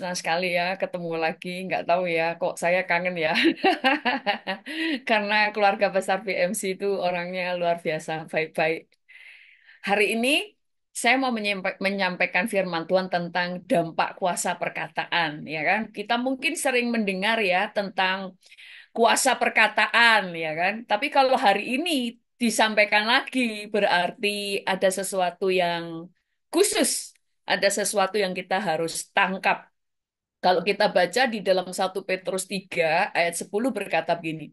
senang sekali ya ketemu lagi. Nggak tahu ya, kok saya kangen ya. Karena keluarga besar PMC itu orangnya luar biasa, baik-baik. Hari ini saya mau menyampaikan firman Tuhan tentang dampak kuasa perkataan, ya kan? Kita mungkin sering mendengar ya tentang kuasa perkataan, ya kan? Tapi kalau hari ini disampaikan lagi, berarti ada sesuatu yang khusus, ada sesuatu yang kita harus tangkap. Kalau kita baca di dalam 1 Petrus 3 ayat 10 berkata begini,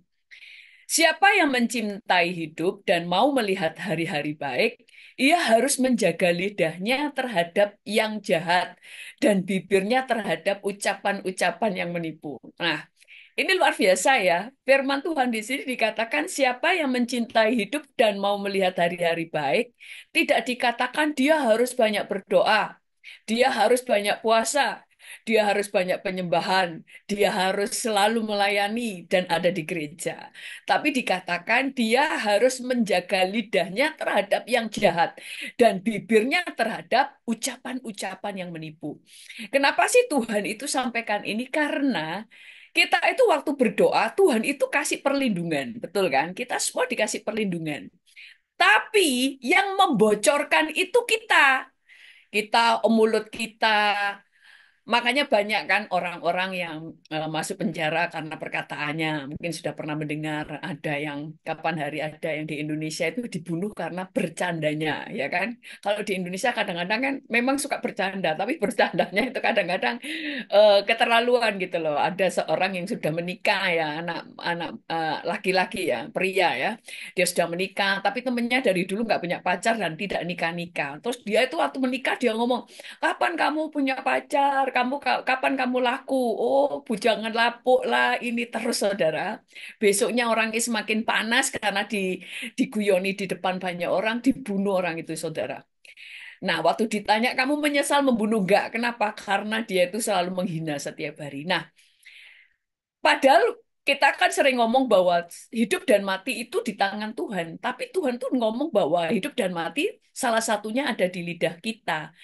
siapa yang mencintai hidup dan mau melihat hari-hari baik, ia harus menjaga lidahnya terhadap yang jahat dan bibirnya terhadap ucapan-ucapan yang menipu. Nah, ini luar biasa ya. Firman Tuhan di sini dikatakan siapa yang mencintai hidup dan mau melihat hari-hari baik, tidak dikatakan dia harus banyak berdoa, dia harus banyak puasa, dia harus banyak penyembahan, dia harus selalu melayani dan ada di gereja. Tapi dikatakan dia harus menjaga lidahnya terhadap yang jahat dan bibirnya terhadap ucapan-ucapan yang menipu. Kenapa sih Tuhan itu sampaikan ini? Karena kita itu waktu berdoa, Tuhan itu kasih perlindungan, betul kan? Kita semua dikasih perlindungan. Tapi yang membocorkan itu kita. Kita, mulut kita, makanya banyak kan orang-orang yang masuk penjara karena perkataannya. Mungkin sudah pernah mendengar ada yang kapan hari ada yang di Indonesia itu dibunuh karena bercandanya, ya kan? Kalau di Indonesia kadang-kadang kan memang suka bercanda, tapi bercandanya itu kadang-kadang keterlaluan gitu loh. Ada seorang yang sudah menikah ya, anak-anak laki-laki ya, pria ya. Dia sudah menikah, tapi temennya dari dulu nggak punya pacar dan tidak nikah-nikah. Terus dia itu waktu menikah dia ngomong, kapan kamu punya pacar? Kapan kamu laku? Oh, bujangan lapuk lah ini terus saudara. Besoknya orang ini semakin panas karena diguyoni di depan banyak orang, dibunuh orang itu saudara. Nah, waktu ditanya kamu menyesal membunuh enggak? Kenapa? Karena dia itu selalu menghina setiap hari. Nah, padahal kita kan sering ngomong bahwa hidup dan mati itu di tangan Tuhan. Tapi Tuhan tuh ngomong bahwa hidup dan mati salah satunya ada di lidah kita.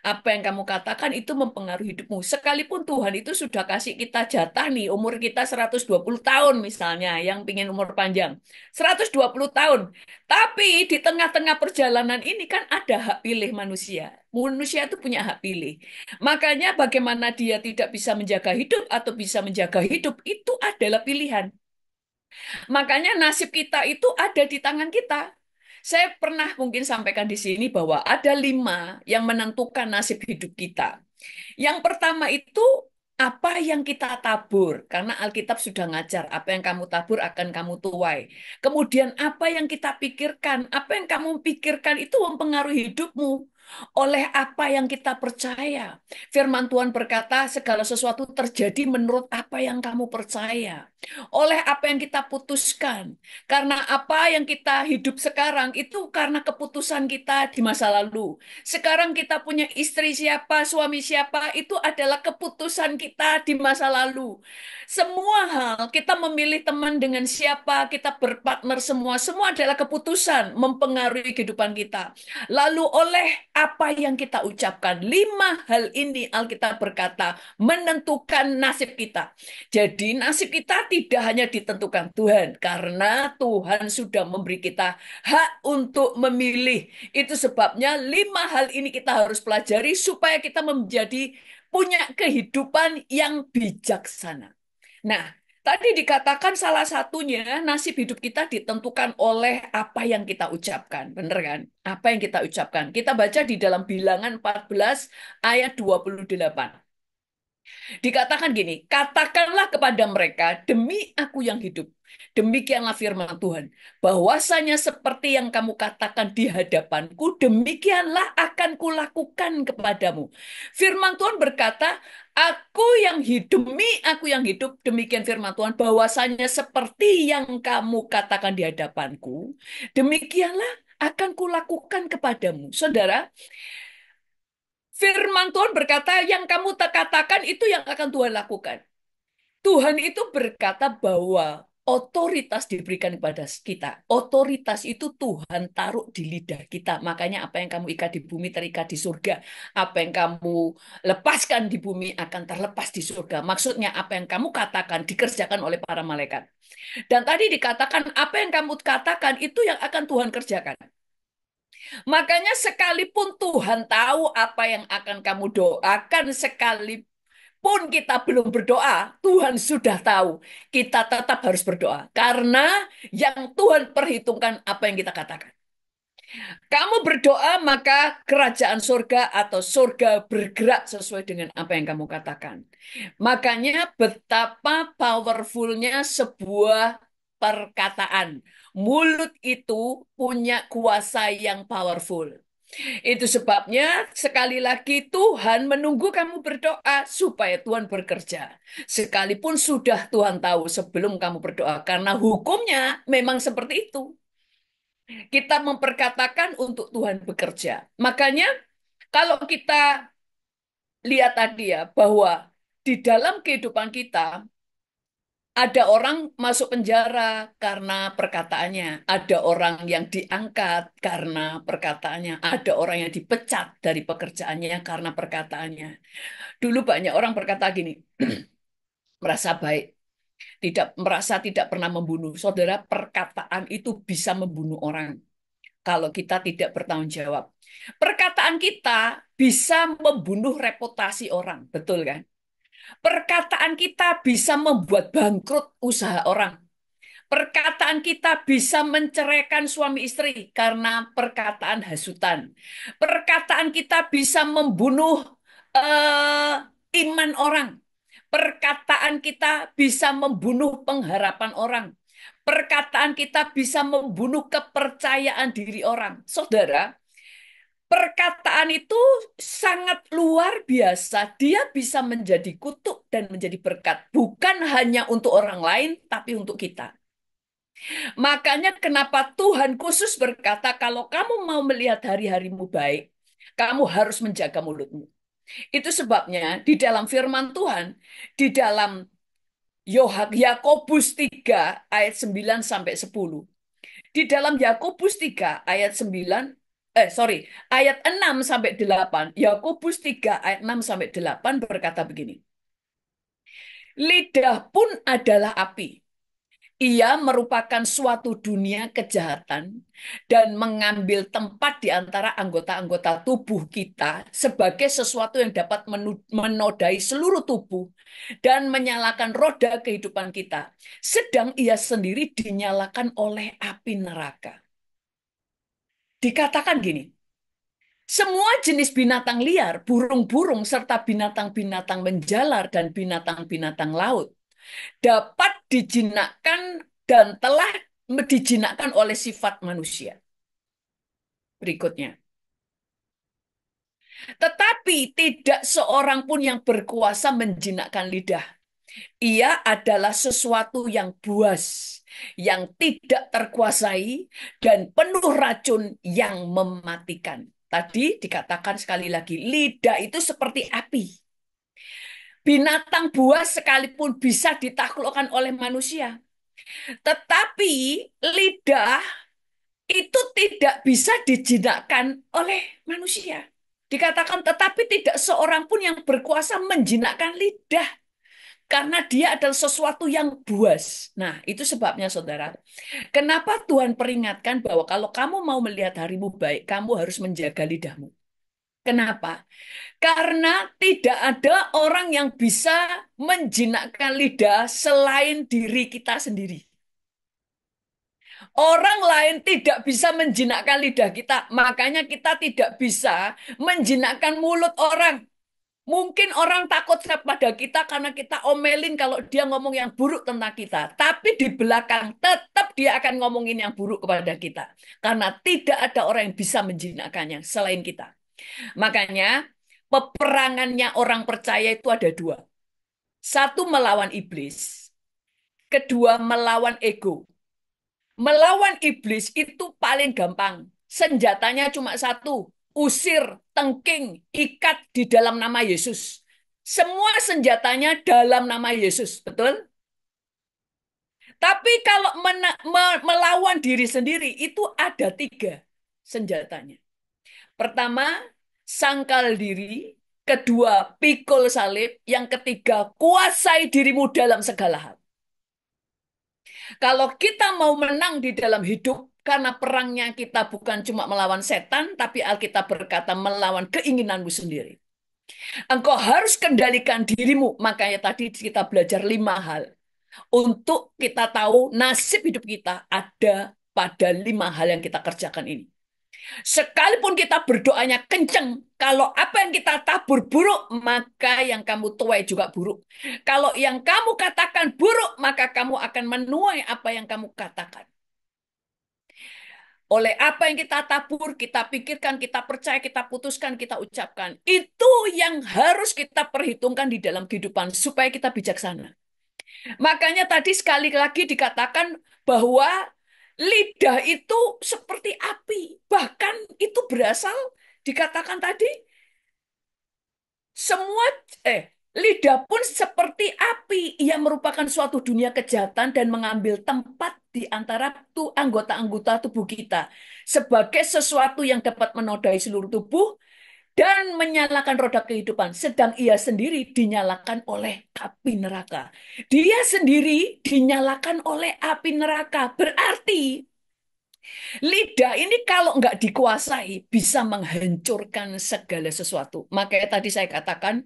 Apa yang kamu katakan itu mempengaruhi hidupmu. Sekalipun Tuhan itu sudah kasih kita jatah nih, umur kita 120 tahun misalnya, yang pingin umur panjang. 120 tahun. Tapi di tengah-tengah perjalanan ini kan ada hak pilih manusia. Manusia itu punya hak pilih. Makanya bagaimana dia tidak bisa menjaga hidup atau bisa menjaga hidup, itu adalah pilihan. Makanya nasib kita itu ada di tangan kita. Saya pernah mungkin sampaikan di sini bahwa ada 5 yang menentukan nasib hidup kita. Yang pertama itu apa yang kita tabur, karena Alkitab sudah ngajar, apa yang kamu tabur akan kamu tuai. Kemudian apa yang kita pikirkan, apa yang kamu pikirkan itu mempengaruhi hidupmu. Oleh apa yang kita percaya. Firman Tuhan berkata, segala sesuatu terjadi menurut apa yang kamu percaya. Oleh apa yang kita putuskan. Karena apa yang kita hidup sekarang itu karena keputusan kita di masa lalu. Sekarang kita punya istri siapa, suami siapa, itu adalah keputusan kita di masa lalu. Semua hal, kita memilih teman dengan siapa, kita berpartner semua adalah keputusan mempengaruhi kehidupan kita. Lalu oleh apa yang kita ucapkan, 5 hal ini Alkitab berkata menentukan nasib kita. Jadi nasib kita tidak hanya ditentukan Tuhan, karena Tuhan sudah memberi kita hak untuk memilih. Itu sebabnya 5 hal ini kita harus pelajari supaya kita menjadi punya kehidupan yang bijaksana. Nah, tadi dikatakan salah satunya nasib hidup kita ditentukan oleh apa yang kita ucapkan. Benar kan? Apa yang kita ucapkan. Kita baca di dalam Bilangan 14 ayat 28. Dikatakan gini, katakanlah kepada mereka, demi aku yang hidup. Demikianlah firman Tuhan. Bahwasanya seperti yang kamu katakan di hadapanku, demikianlah akan kulakukan kepadamu. Firman Tuhan berkata, aku yang hidup, demi aku yang hidup. Demikian firman Tuhan, bahwasanya seperti yang kamu katakan di hadapanku, demikianlah akan kulakukan kepadamu. Saudara, firman Tuhan berkata, yang kamu katakan itu yang akan Tuhan lakukan. Tuhan itu berkata bahwa Otoritas diberikan kepada kita. Otoritas itu Tuhan taruh di lidah kita. Makanya apa yang kamu ikat di bumi terikat di surga. Apa yang kamu lepaskan di bumi akan terlepas di surga. Maksudnya apa yang kamu katakan dikerjakan oleh para malaikat. Dan tadi dikatakan apa yang kamu katakan itu yang akan Tuhan kerjakan. Makanya sekalipun Tuhan tahu apa yang akan kamu doakan, sekalipun kita belum berdoa, Tuhan sudah tahu. Kita tetap harus berdoa. Karena yang Tuhan perhitungkan apa yang kita katakan. Kamu berdoa, maka kerajaan surga atau surga bergerak sesuai dengan apa yang kamu katakan. Makanya betapa powerfulnya sebuah perkataan. Mulut itu punya kuasa yang powerful. Itu sebabnya sekali lagi Tuhan menunggu kamu berdoa supaya Tuhan bekerja. Sekalipun sudah Tuhan tahu sebelum kamu berdoa. Karena hukumnya memang seperti itu. Kita memperkatakan untuk Tuhan bekerja. Makanya kalau kita lihat tadi ya bahwa di dalam kehidupan kita ada orang masuk penjara karena perkataannya, ada orang yang diangkat karena perkataannya, ada orang yang dipecat dari pekerjaannya karena perkataannya. Dulu banyak orang berkata gini, merasa baik, merasa tidak pernah membunuh. Saudara, perkataan itu bisa membunuh orang kalau kita tidak bertanggung jawab. Perkataan kita bisa membunuh reputasi orang, betul kan? Perkataan kita bisa membuat bangkrut usaha orang. Perkataan kita bisa menceraikan suami istri karena perkataan hasutan. Perkataan kita bisa membunuh iman orang. Perkataan kita bisa membunuh pengharapan orang. Perkataan kita bisa membunuh kepercayaan diri orang. Saudara, perkataan itu sangat luar biasa. Dia bisa menjadi kutuk dan menjadi berkat. Bukan hanya untuk orang lain, tapi untuk kita. Makanya kenapa Tuhan khusus berkata, kalau kamu mau melihat hari-harimu baik, kamu harus menjaga mulutmu. Itu sebabnya di dalam firman Tuhan, di dalam Yakobus 3 ayat 9 sampai 10. Di dalam Yakobus 3 ayat 9, ayat 6 sampai 8. Yakobus 3 ayat 6 sampai 8 berkata begini. Lidah pun adalah api. Ia merupakan suatu dunia kejahatan dan mengambil tempat di antara anggota-anggota tubuh kita sebagai sesuatu yang dapat menodai seluruh tubuh dan menyalakan roda kehidupan kita. Sedang ia sendiri dinyalakan oleh api neraka. Dikatakan gini, semua jenis binatang liar, burung-burung, serta binatang-binatang menjalar dan binatang-binatang laut dapat dijinakkan dan telah dijinakkan oleh sifat manusia. Berikutnya. Tetapi tidak seorang pun yang berkuasa menjinakkan lidah. Ia adalah sesuatu yang buas, yang tidak terkuasai, dan penuh racun yang mematikan. Tadi dikatakan sekali lagi, lidah itu seperti api. Binatang buas sekalipun bisa ditaklukkan oleh manusia. Tetapi lidah itu tidak bisa dijinakkan oleh manusia. Dikatakan, tetapi tidak seorang pun yang berkuasa menjinakkan lidah. Karena dia adalah sesuatu yang buas. Nah, itu sebabnya saudara. Kenapa Tuhan peringatkan bahwa kalau kamu mau melihat harimu baik, kamu harus menjaga lidahmu. Kenapa? Karena tidak ada orang yang bisa menjinakkan lidah selain diri kita sendiri. Orang lain tidak bisa menjinakkan lidah kita, makanya kita tidak bisa menjinakkan mulut orang. Mungkin orang takut kepada kita karena kita omelin kalau dia ngomong yang buruk tentang kita. Tapi di belakang tetap dia akan ngomongin yang buruk kepada kita. Karena tidak ada orang yang bisa menjinakkannya selain kita. Makanya peperangannya orang percaya itu ada dua. Satu melawan iblis. Kedua melawan ego. Melawan iblis itu paling gampang. Senjatanya cuma satu. Usir, tengking, ikat di dalam nama Yesus. Semua senjatanya dalam nama Yesus. Betul? Tapi kalau melawan diri sendiri itu ada tiga senjatanya. Pertama, sangkal diri. Kedua, pikul salib. Yang ketiga, kuasai dirimu dalam segala hal. Kalau kita mau menang di dalam hidup, karena perangnya kita bukan cuma melawan setan, tapi Alkitab berkata melawan keinginanmu sendiri. Engkau harus kendalikan dirimu. Makanya tadi kita belajar 5 hal. Untuk kita tahu nasib hidup kita ada pada 5 hal yang kita kerjakan ini. Sekalipun kita berdoanya kenceng, kalau apa yang kita tabur buruk, maka yang kamu tuai juga buruk. Kalau yang kamu katakan buruk, maka kamu akan menuai apa yang kamu katakan. Oleh apa yang kita tabur, kita pikirkan, kita percaya, kita putuskan, kita ucapkan. Itu yang harus kita perhitungkan di dalam kehidupan supaya kita bijaksana. Makanya tadi sekali lagi dikatakan bahwa lidah itu seperti api. Bahkan itu berasal, dikatakan tadi, semua lidah pun seperti api. Ia merupakan suatu dunia kejahatan dan mengambil tempat di antara anggota-anggota tubuh kita sebagai sesuatu yang dapat menodai seluruh tubuh dan menyalakan roda kehidupan. Sedang ia sendiri dinyalakan oleh api neraka. Dia sendiri dinyalakan oleh api neraka. Berarti lidah ini kalau nggak dikuasai bisa menghancurkan segala sesuatu. Makanya tadi saya katakan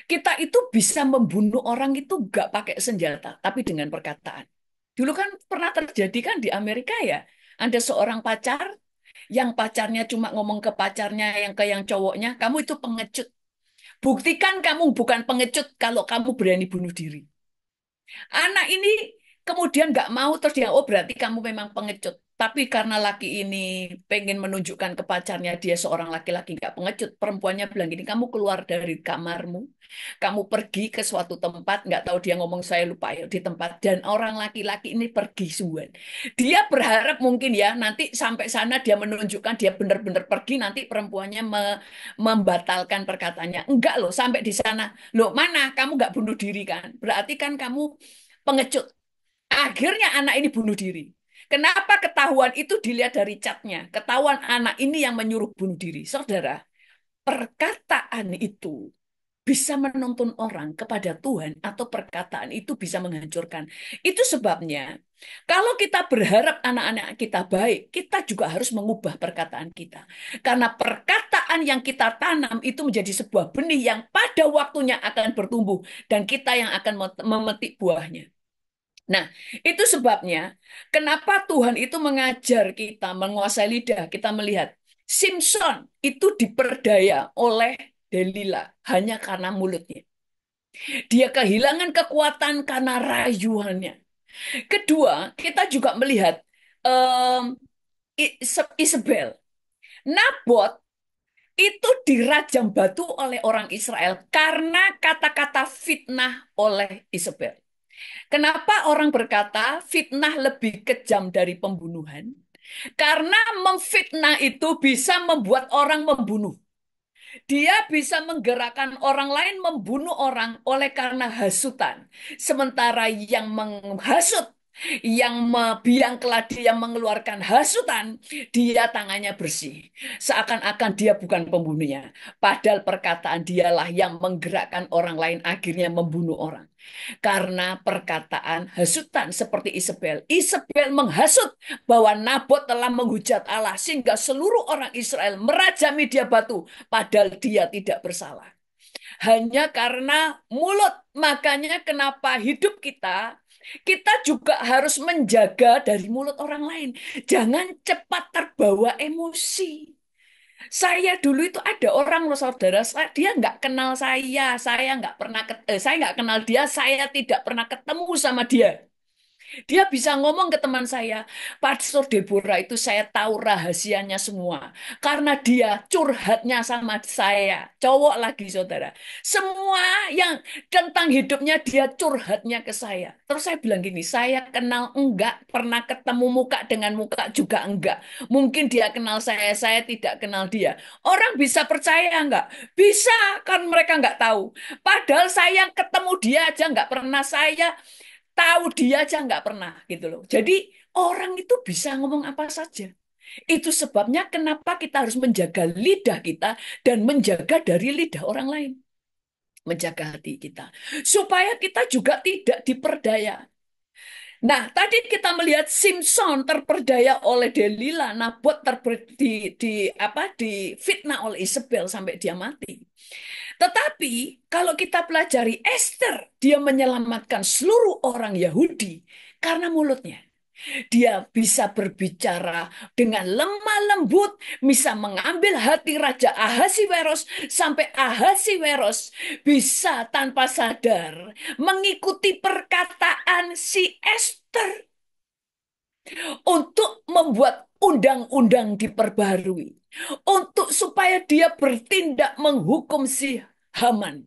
kita itu bisa membunuh orang itu nggak pakai senjata, tapi dengan perkataan. Dulu kan pernah terjadi kan di Amerika ya, ada seorang pacar yang pacarnya cuma ngomong ke pacarnya yang cowoknya, kamu itu pengecut. Buktikan kamu bukan pengecut kalau kamu berani bunuh diri. Anak ini kemudian nggak mau terus dia, oh berarti kamu memang pengecut. Tapi karena laki ini pengen menunjukkan ke pacarnya dia seorang laki-laki nggak pengecut, perempuannya bilang gini, kamu keluar dari kamarmu, kamu pergi ke suatu tempat, nggak tahu dia ngomong saya lupa ya di tempat, dan orang laki-laki ini pergi sungguhan. Dia berharap mungkin ya nanti sampai sana dia menunjukkan dia benar-benar pergi, nanti perempuannya membatalkan perkataannya. Enggak loh, sampai di sana, loh mana kamu nggak bunuh diri kan? Berarti kan kamu pengecut. Akhirnya anak ini bunuh diri. Kenapa ketahuan itu dilihat dari catnya? Ketahuan anak ini yang menyuruh bunuh diri. Saudara, perkataan itu bisa menuntun orang kepada Tuhan atau perkataan itu bisa menghancurkan. Itu sebabnya kalau kita berharap anak-anak kita baik, kita juga harus mengubah perkataan kita. Karena perkataan yang kita tanam itu menjadi sebuah benih yang pada waktunya akan bertumbuh dan kita yang akan memetik buahnya. Nah, itu sebabnya kenapa Tuhan itu mengajar kita menguasai lidah. Kita melihat Simpson itu diperdaya oleh Delila hanya karena mulutnya. Dia kehilangan kekuatan karena rayuannya. Kedua, kita juga melihat um, Isabel. Nabot itu dirajam batu oleh orang Israel karena kata-kata fitnah oleh Isabel. Kenapa orang berkata fitnah lebih kejam dari pembunuhan? Karena memfitnah itu bisa membuat orang membunuh. Dia bisa menggerakkan orang lain membunuh orang oleh karena hasutan. Sementara yang menghasut, yang biang keladi, yang mengeluarkan hasutan, dia tangannya bersih. Seakan-akan dia bukan pembunuhnya. Padahal perkataan dialah yang menggerakkan orang lain akhirnya membunuh orang. Karena perkataan hasutan seperti Isabel. Isabel menghasut bahwa Nabot telah menghujat Allah sehingga seluruh orang Israel merajami dia batu padahal dia tidak bersalah. Hanya karena mulut. Makanya kenapa hidup kita juga harus menjaga dari mulut orang lain. Jangan cepat terbawa emosi. Saya dulu itu ada orang loh saudara, dia nggak kenal saya nggak pernah, saya nggak kenal dia, saya tidak pernah ketemu sama dia. Dia bisa ngomong ke teman saya, Pastor Deborah itu saya tahu rahasianya semua. Karena dia curhatnya sama saya. Cowok lagi saudara. Semua yang tentang hidupnya dia curhatnya ke saya. Terus saya bilang gini, saya kenal enggak, pernah ketemu muka dengan muka juga enggak. Mungkin dia kenal saya tidak kenal dia. Orang bisa percaya enggak? Bisa, kan mereka enggak tahu. Padahal saya ketemu dia aja enggak pernah saya Tahu dia aja nggak pernah gitu loh. Jadi orang itu bisa ngomong apa saja. Itu sebabnya kenapa kita harus menjaga lidah kita dan menjaga dari lidah orang lain. Menjaga hati kita. Supaya kita juga tidak diperdaya. Nah, tadi kita melihat Simpson terperdaya oleh Delila, Nabot difitnah oleh Isabel sampai dia mati. Tetapi kalau kita pelajari Esther, dia menyelamatkan seluruh orang Yahudi karena mulutnya. Dia bisa berbicara dengan lemah lembut, bisa mengambil hati Raja Ahasiweros sampai Ahasiweros bisa tanpa sadar mengikuti perkataan si Esther untuk membuat undang-undang diperbarui, untuk supaya dia bertindak menghukum si Haman.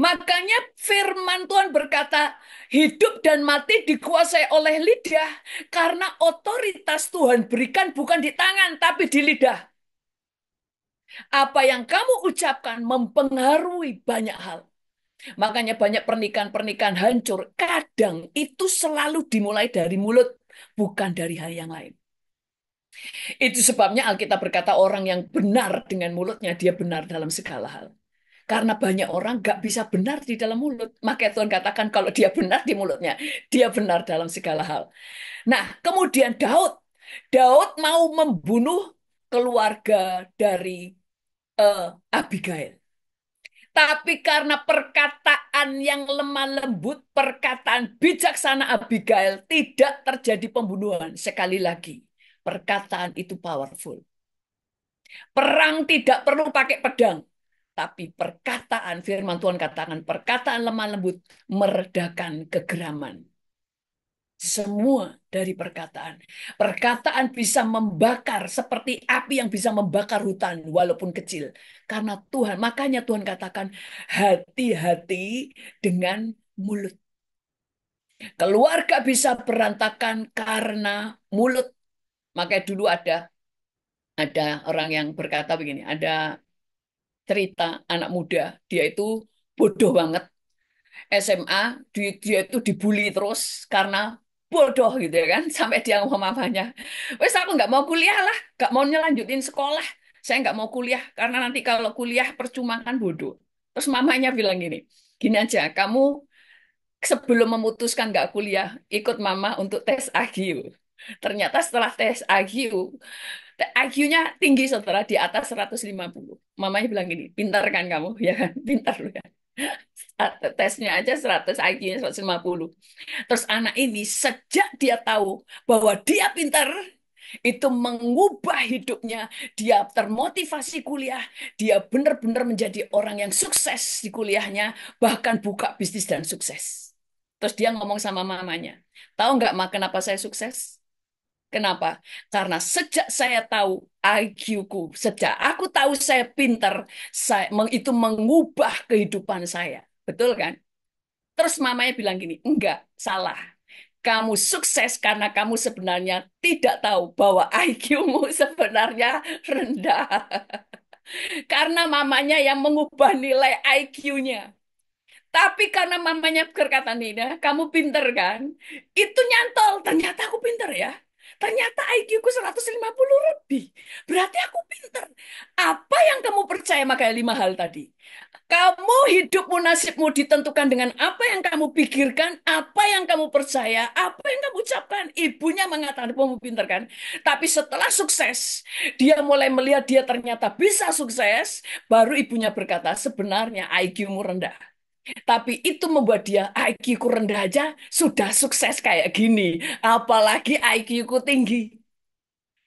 Makanya firman Tuhan berkata, hidup dan mati dikuasai oleh lidah, karena otoritas Tuhan berikan bukan di tangan, tapi di lidah. Apa yang kamu ucapkan mempengaruhi banyak hal. Makanya banyak pernikahan-pernikahan hancur. Kadang itu selalu dimulai dari mulut, bukan dari hal yang lain. Itu sebabnya Alkitab berkata orang yang benar dengan mulutnya, dia benar dalam segala hal. Karena banyak orang gak bisa benar di dalam mulut. Maka Tuhan katakan kalau dia benar di mulutnya, dia benar dalam segala hal. Nah, kemudian Daud. Daud mau membunuh keluarga dari Abigail. Tapi karena perkataan yang lemah lembut, perkataan bijaksana Abigail, tidak terjadi pembunuhan. Sekali lagi, perkataan itu powerful. Perang tidak perlu pakai pedang. Tapi perkataan, firman Tuhan katakan, perkataan lemah lembut meredakan kegeraman. Semua dari perkataan. Perkataan bisa membakar seperti api yang bisa membakar hutan walaupun kecil. Karena Tuhan, makanya Tuhan katakan hati-hati dengan mulut. Keluarga bisa berantakan karena mulut. Makanya dulu ada orang yang berkata begini, ada cerita anak muda, dia itu bodoh banget. SMA dia itu dibully terus karena bodoh gitu ya kan sampai dia ngomong mamanya, wes aku nggak mau kuliah lah, nggak mau nyelanjutin sekolah, saya nggak mau kuliah karena nanti kalau kuliah percuma kan bodoh. Terus mamanya bilang gini, gini aja kamu sebelum memutuskan nggak kuliah ikut mama untuk tes IQ. Ternyata setelah tes IQ, IQ-nya tinggi saudara di atas 150. Mamanya bilang gini, pintar kan kamu? Ya kan, pintar lu ya. Tesnya aja 100, IQ-nya 150. Terus anak ini sejak dia tahu bahwa dia pintar, itu mengubah hidupnya. Dia termotivasi kuliah. Dia benar-benar menjadi orang yang sukses di kuliahnya, bahkan buka bisnis dan sukses. Terus dia ngomong sama mamanya, tahu nggak Ma kenapa saya sukses? Kenapa? Karena sejak saya tahu IQ-ku, sejak aku tahu saya pintar, itu mengubah kehidupan saya. Betul kan? Terus mamanya bilang gini, enggak, salah. Kamu sukses karena kamu sebenarnya tidak tahu bahwa IQ-mu sebenarnya rendah. Karena mamanya yang mengubah nilai IQ-nya. Tapi karena mamanya berkata, Nina, kamu pinter kan? Itu nyantol, ternyata aku pinter ya. Ternyata IQ-ku 150 lebih. Berarti aku pinter. Apa yang kamu percaya? Makanya 5 hal tadi. Kamu hidupmu, nasibmu ditentukan dengan apa yang kamu pikirkan, apa yang kamu percaya, apa yang kamu ucapkan. Ibunya mengatakan, kamu pinter kan? Tapi setelah sukses, dia mulai melihat dia ternyata bisa sukses, baru ibunya berkata, sebenarnya IQ-mu rendah. Tapi itu membuat dia IQ-ku rendah aja sudah sukses kayak gini. Apalagi IQ-ku tinggi.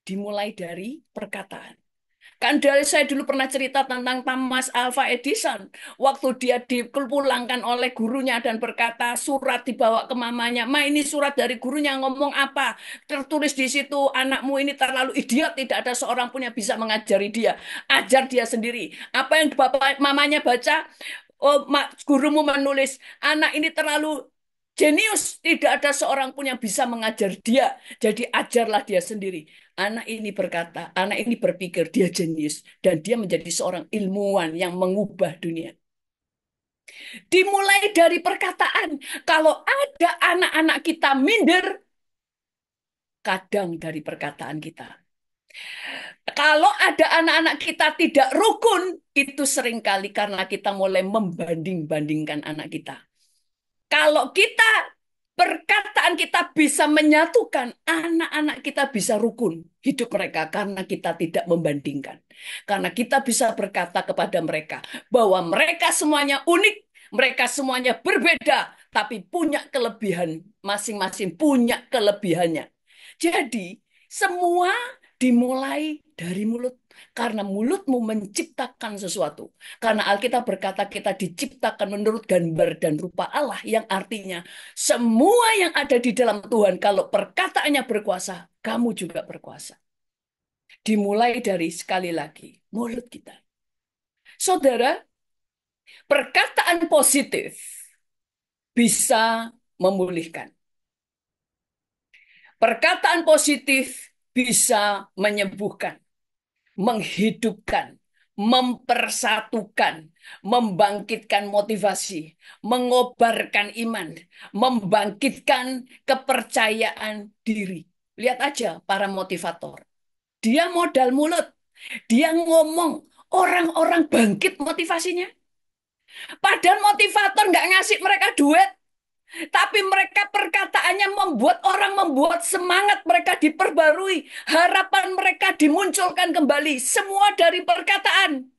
Dimulai dari perkataan. Kan dari saya dulu pernah cerita tentang Thomas Alva Edison. Waktu dia dipulangkan oleh gurunya dan berkata surat dibawa ke mamanya. Ma ini surat dari gurunya ngomong apa? Tertulis di situ anakmu ini terlalu idiot. Tidak ada seorang pun yang bisa mengajari dia. Ajar dia sendiri. Apa yang bapak mamanya baca? Oh, gurumu menulis anak ini terlalu jenius. Tidak ada seorang pun yang bisa mengajar dia. Jadi ajarlah dia sendiri. Anak ini berkata, anak ini berpikir dia jenius dan dia menjadi seorang ilmuwan yang mengubah dunia. Dimulai dari perkataan. Kalau ada anak-anak kita minder, kadang dari perkataan kita. Kalau ada anak-anak kita tidak rukun, itu seringkali karena kita mulai membanding-bandingkan anak kita. Kalau kita perkataan kita bisa menyatukan, anak-anak kita bisa rukun hidup mereka karena kita tidak membandingkan. Karena kita bisa berkata kepada mereka bahwa mereka semuanya unik, mereka semuanya berbeda, tapi punya kelebihan, masing-masing punya kelebihannya. Jadi, semua dimulai dari mulut. Karena mulutmu menciptakan sesuatu. Karena Alkitab berkata kita diciptakan menurut gambar dan rupa Allah, yang artinya semua yang ada di dalam Tuhan, kalau perkataannya berkuasa, kamu juga berkuasa. Dimulai dari, sekali lagi, mulut kita. Saudara, perkataan positif bisa memulihkan. Perkataan positif bisa menyembuhkan, menghidupkan, mempersatukan, membangkitkan motivasi, mengobarkan iman, membangkitkan kepercayaan diri. Lihat aja para motivator. Dia modal mulut, dia ngomong, orang-orang bangkit motivasinya. Padahal motivator nggak ngasih mereka duit, tapi mereka perkataannya membuat semangat mereka diperbarui, harapan mereka dimunculkan kembali, semua dari perkataan.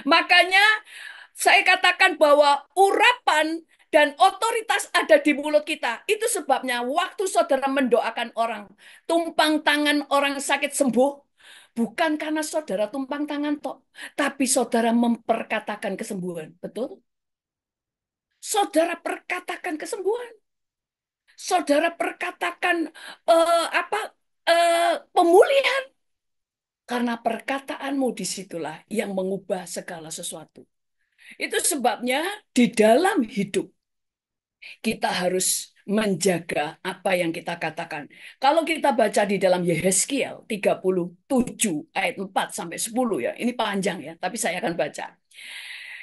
Makanya saya katakan bahwa urapan dan otoritas ada di mulut kita. Itu sebabnya waktu saudara mendoakan orang, tumpang tangan orang sakit sembuh, bukan karena saudara tumpang tangan toh, tapi saudara memperkatakan kesembuhan. Betul? Saudara perkatakan kesembuhan. Saudara perkatakan apa pemulihan, karena perkataanmu disitulah yang mengubah segala sesuatu. Itu sebabnya di dalam hidup kita harus menjaga apa yang kita katakan. Kalau kita baca di dalam Yehezkiel 37 ayat 4 sampai 10 ya, ini panjang ya, tapi saya akan baca.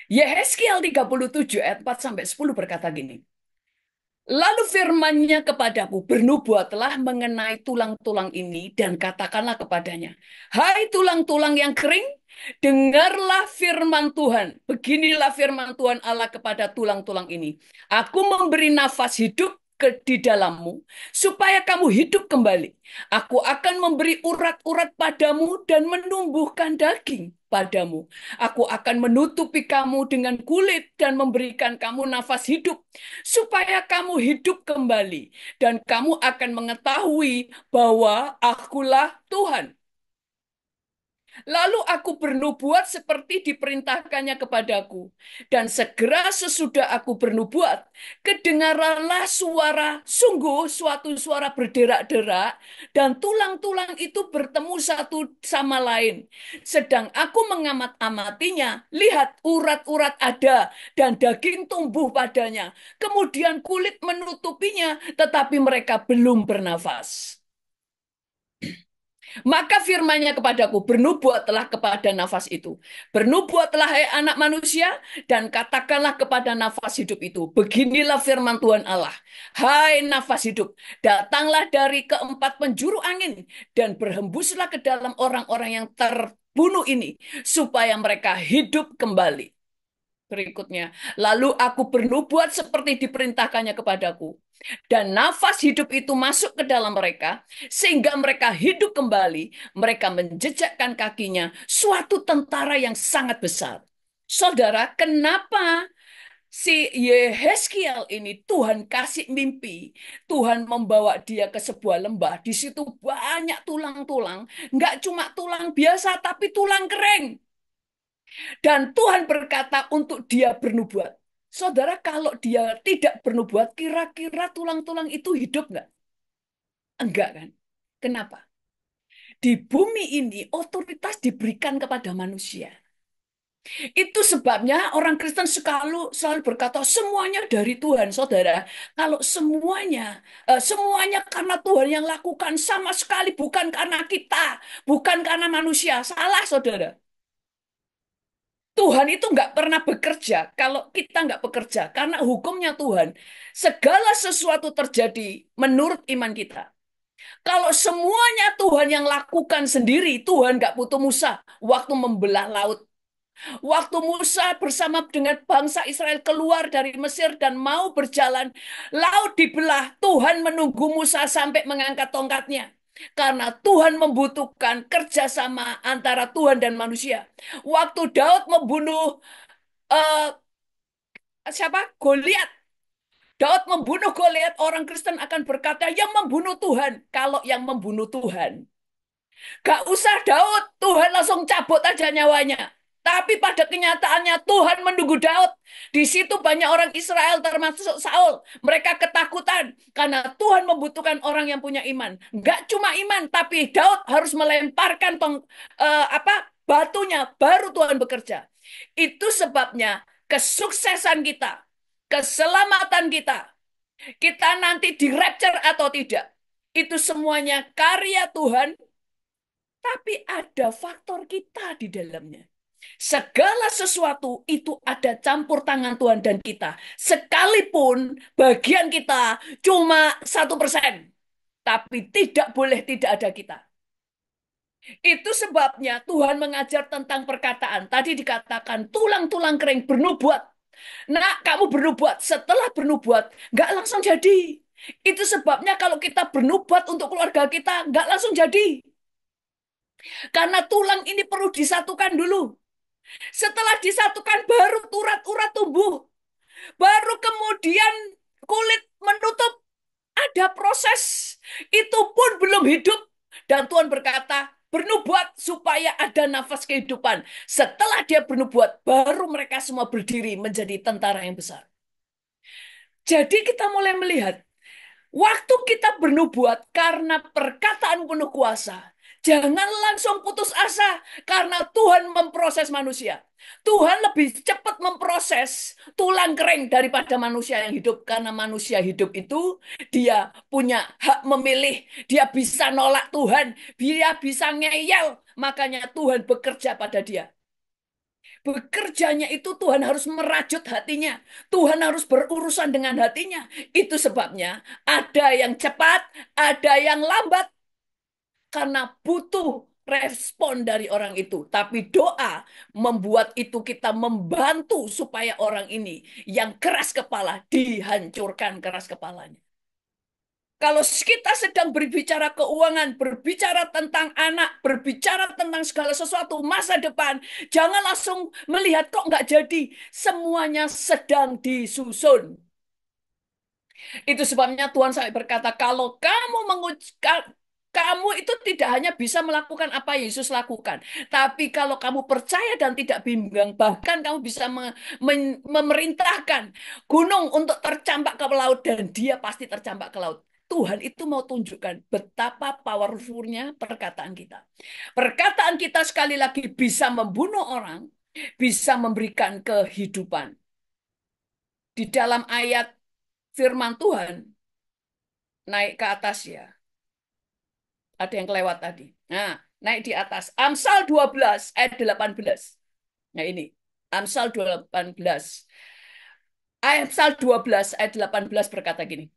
Yehezkiel 37 ayat 4 sampai 10 berkata gini. Lalu firman-Nya kepadaku, bernubuatlah mengenai tulang-tulang ini dan katakanlah kepadanya, hai tulang-tulang yang kering, dengarlah firman Tuhan. Beginilah firman Tuhan Allah kepada tulang-tulang ini. Aku memberi nafas hidup di dalammu, supaya kamu hidup kembali. Aku akan memberi urat-urat padamu dan menumbuhkan daging padamu. Aku akan menutupi kamu dengan kulit dan memberikan kamu nafas hidup, supaya kamu hidup kembali, dan kamu akan mengetahui bahwa Akulah Tuhan. Lalu aku bernubuat seperti diperintahkannya kepadaku. Dan segera sesudah aku bernubuat, kedengaranlah suara, sungguh suatu suara berderak-derak, dan tulang-tulang itu bertemu satu sama lain. Sedang aku mengamat-amatinya, lihat urat-urat ada, dan daging tumbuh padanya. Kemudian kulit menutupinya, tetapi mereka belum bernafas. Maka firman-Nya kepadaku, bernubuatlah kepada nafas itu. Bernubuatlah hai anak manusia, dan katakanlah kepada nafas hidup itu. Beginilah firman Tuhan Allah. Hai nafas hidup, datanglah dari keempat penjuru angin, dan berhembuslah ke dalam orang-orang yang terbunuh ini, supaya mereka hidup kembali. Berikutnya, lalu aku bernubuat seperti diperintahkannya kepadaku. Dan nafas hidup itu masuk ke dalam mereka, sehingga mereka hidup kembali. Mereka menjejakkan kakinya, suatu tentara yang sangat besar. Saudara, kenapa si Yehezkiel ini Tuhan kasih mimpi? Tuhan membawa dia ke sebuah lembah. Di situ banyak tulang-tulang. Nggak cuma tulang biasa, tapi tulang kering. Dan Tuhan berkata untuk dia bernubuat. Saudara, kalau dia tidak bernubuat, kira-kira tulang-tulang itu hidup nggak? Enggak kan? Kenapa? Di bumi ini otoritas diberikan kepada manusia. Itu sebabnya orang Kristen selalu berkata semuanya dari Tuhan, saudara. Kalau semuanya karena Tuhan yang lakukan, sama sekali bukan karena kita, bukan karena manusia. Salah, saudara. Tuhan itu nggak pernah bekerja kalau kita nggak bekerja. Karena hukumnya Tuhan, segala sesuatu terjadi menurut iman kita. Kalau semuanya Tuhan yang lakukan sendiri, Tuhan nggak butuh Musa waktu membelah laut. Waktu Musa bersama dengan bangsa Israel keluar dari Mesir dan mau berjalan, laut dibelah. Tuhan menunggu Musa sampai mengangkat tongkatnya. Karena Tuhan membutuhkan kerjasama antara Tuhan dan manusia. Waktu Daud membunuh eh, siapa? Goliat. Daud membunuh Goliat, orang Kristen akan berkata yang membunuh Tuhan. Kalau yang membunuh Tuhan, gak usah Daud, Tuhan langsung cabut aja nyawanya. Tapi pada kenyataannya Tuhan menunggu Daud. Di situ banyak orang Israel termasuk Saul. Mereka ketakutan karena Tuhan membutuhkan orang yang punya iman. Gak cuma iman, tapi Daud harus melemparkan batunya baru Tuhan bekerja. Itu sebabnya kesuksesan kita, keselamatan kita, kita nanti di rapture atau tidak, itu semuanya karya Tuhan, tapi ada faktor kita di dalamnya. Segala sesuatu itu ada campur tangan Tuhan dan kita. Sekalipun bagian kita cuma 1%, tapi tidak boleh tidak ada kita. Itu sebabnya Tuhan mengajar tentang perkataan. Tadi dikatakan tulang-tulang kering bernubuat. Nah, kamu bernubuat. Setelah bernubuat, nggak langsung jadi. Itu sebabnya kalau kita bernubuat untuk keluarga kita, nggak langsung jadi. Karena tulang ini perlu disatukan dulu. Setelah disatukan baru urat-urat tumbuh. Baru kemudian kulit menutup. Ada proses. Itu pun belum hidup. Dan Tuhan berkata, bernubuat supaya ada nafas kehidupan. Setelah dia bernubuat, baru mereka semua berdiri menjadi tentara yang besar. Jadi kita mulai melihat waktu kita bernubuat karena perkataan penuh kuasa, jangan langsung putus asa karena Tuhan memproses manusia. Tuhan lebih cepat memproses tulang kering daripada manusia yang hidup. Karena manusia hidup itu dia punya hak memilih. Dia bisa nolak Tuhan. Dia bisa ngeyel. Makanya Tuhan bekerja pada dia. Bekerjanya itu Tuhan harus merajut hatinya. Tuhan harus berurusan dengan hatinya. Itu sebabnya ada yang cepat, ada yang lambat. Karena butuh respon dari orang itu. Tapi doa membuat itu kita membantu supaya orang ini yang keras kepala dihancurkan keras kepalanya. Kalau kita sedang berbicara keuangan, berbicara tentang anak, berbicara tentang segala sesuatu masa depan, jangan langsung melihat kok nggak jadi. Semuanya sedang disusun. Itu sebabnya Tuhan sampai berkata, kalau kamu itu tidak hanya bisa melakukan apa Yesus lakukan, tapi kalau kamu percaya dan tidak bimbang, bahkan kamu bisa memerintahkan gunung untuk tercampak ke laut dan dia pasti tercampak ke laut. Tuhan itu mau tunjukkan betapa powerfulnya perkataan kita. Perkataan kita sekali lagi bisa membunuh orang, bisa memberikan kehidupan. Di dalam ayat firman Tuhan, naik ke atas ya. Ada yang kelewat tadi. Nah, naik di atas. Amsal 12 ayat 18. Nah ini, Amsal 18. Amsal 12 ayat 18 berkata gini.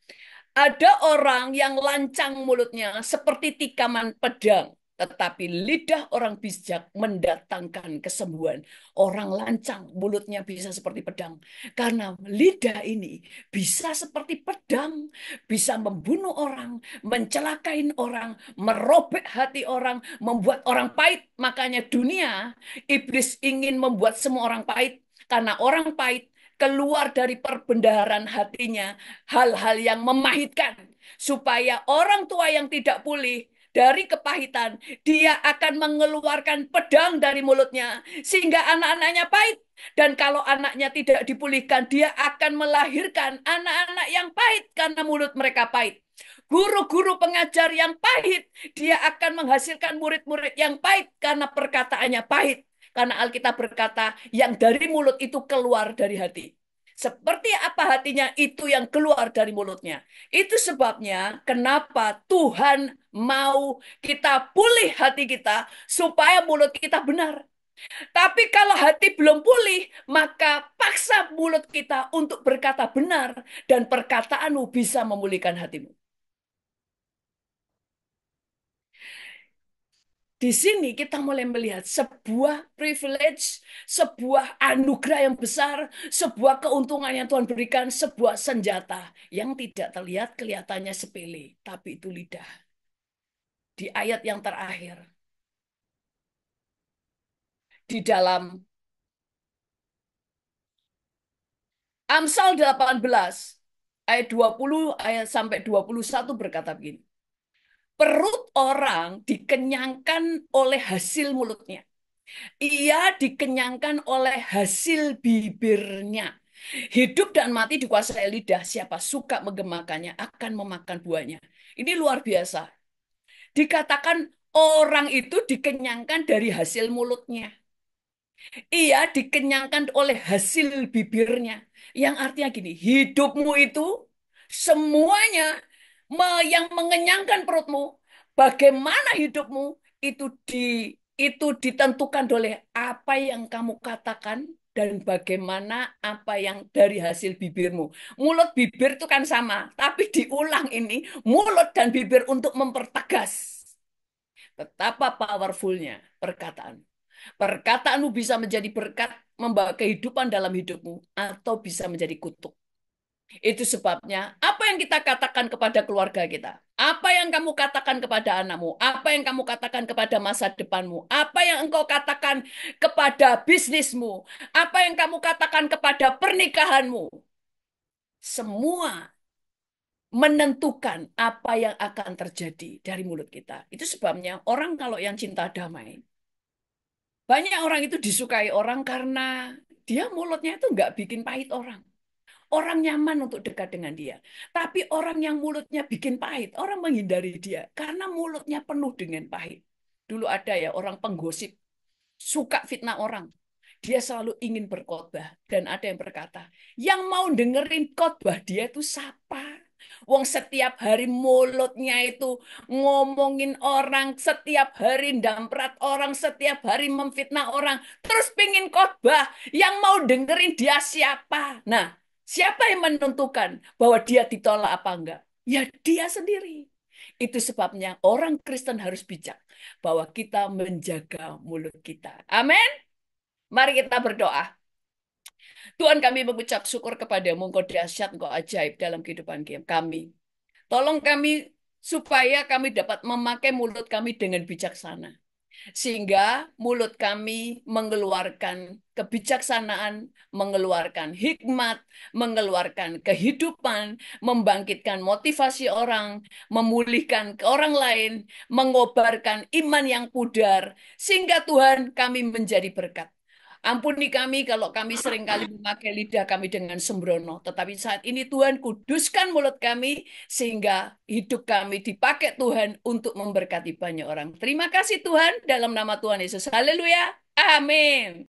Ada orang yang lancang mulutnya seperti tikaman pedang, tetapi lidah orang bijak mendatangkan kesembuhan. Orang lancang mulutnya bisa seperti pedang. Karena lidah ini bisa seperti pedang, bisa membunuh orang, mencelakain orang, merobek hati orang, membuat orang pahit. Makanya dunia, iblis ingin membuat semua orang pahit. Karena orang pahit keluar dari perbendaharaan hatinya hal-hal yang memahitkan supaya orang tua yang tidak pulih dari kepahitan dia akan mengeluarkan pedang dari mulutnya sehingga anak-anaknya pahit dan kalau anaknya tidak dipulihkan dia akan melahirkan anak-anak yang pahit karena mulut mereka pahit. Guru-guru pengajar yang pahit dia akan menghasilkan murid-murid yang pahit karena perkataannya pahit. Karena Alkitab berkata, yang dari mulut itu keluar dari hati. Seperti apa hatinya, itu yang keluar dari mulutnya. Itu sebabnya kenapa Tuhan mau kita pulih hati kita, supaya mulut kita benar. Tapi kalau hati belum pulih, maka paksa mulut kita untuk berkata benar dan perkataanmu bisa memulihkan hatimu. Di sini kita mulai melihat sebuah privilege, sebuah anugerah yang besar, sebuah keuntungan yang Tuhan berikan, sebuah senjata yang tidak terlihat kelihatannya sepele, tapi itu lidah. Di ayat yang terakhir, di dalam Amsal 18 ayat 20 ayat sampai 21 berkata begini. Perut orang dikenyangkan oleh hasil mulutnya. Ia dikenyangkan oleh hasil bibirnya. Hidup dan mati dikuasai lidah. Siapa suka menggemakannya akan memakan buahnya. Ini luar biasa. Dikatakan orang itu dikenyangkan dari hasil mulutnya. Ia dikenyangkan oleh hasil bibirnya. Yang artinya gini, hidupmu itu semuanya yang mengenyangkan perutmu, bagaimana hidupmu itu ditentukan oleh apa yang kamu katakan dan bagaimana apa yang dari hasil bibirmu. Mulut bibir itu kan sama, tapi diulang ini mulut dan bibir untuk mempertegas betapa powerfulnya perkataan. Perkataanmu bisa menjadi berkat, membawa kehidupan dalam hidupmu, atau bisa menjadi kutuk. Itu sebabnya, apa yang kita katakan kepada keluarga kita, apa yang kamu katakan kepada anakmu, apa yang kamu katakan kepada masa depanmu, apa yang engkau katakan kepada bisnismu, apa yang kamu katakan kepada pernikahanmu, semua menentukan apa yang akan terjadi dari mulut kita. Itu sebabnya orang kalau yang cinta damai, banyak orang itu disukai orang karena dia mulutnya itu nggak bikin pahit orang. Orang nyaman untuk dekat dengan dia. Tapi orang yang mulutnya bikin pahit, orang menghindari dia karena mulutnya penuh dengan pahit. Dulu ada ya orang penggosip, suka fitnah orang. Dia selalu ingin berkhotbah dan ada yang berkata, yang mau dengerin khotbah dia itu siapa? Wong setiap hari mulutnya itu ngomongin orang, setiap hari ndamprat orang, setiap hari memfitnah orang, terus pingin khotbah, yang mau dengerin dia siapa? Nah, siapa yang menentukan bahwa dia ditolak apa enggak? Ya dia sendiri. Itu sebabnya orang Kristen harus bijak bahwa kita menjaga mulut kita. Amin. Mari kita berdoa. Tuhan kami mengucap syukur kepadamu, Engkau dahsyat, Engkau ajaib dalam kehidupan kami. Tolong kami supaya kami dapat memakai mulut kami dengan bijaksana. Sehingga mulut kami mengeluarkan kebijaksanaan, mengeluarkan hikmat, mengeluarkan kehidupan, membangkitkan motivasi orang, memulihkan ke orang lain, mengobarkan iman yang pudar, sehingga Tuhan kami menjadi berkat. Ampuni kami kalau kami seringkali memakai lidah kami dengan sembrono. Tetapi saat ini Tuhan kuduskan mulut kami sehingga hidup kami dipakai Tuhan untuk memberkati banyak orang. Terima kasih Tuhan dalam nama Tuhan Yesus. Haleluya. Amin.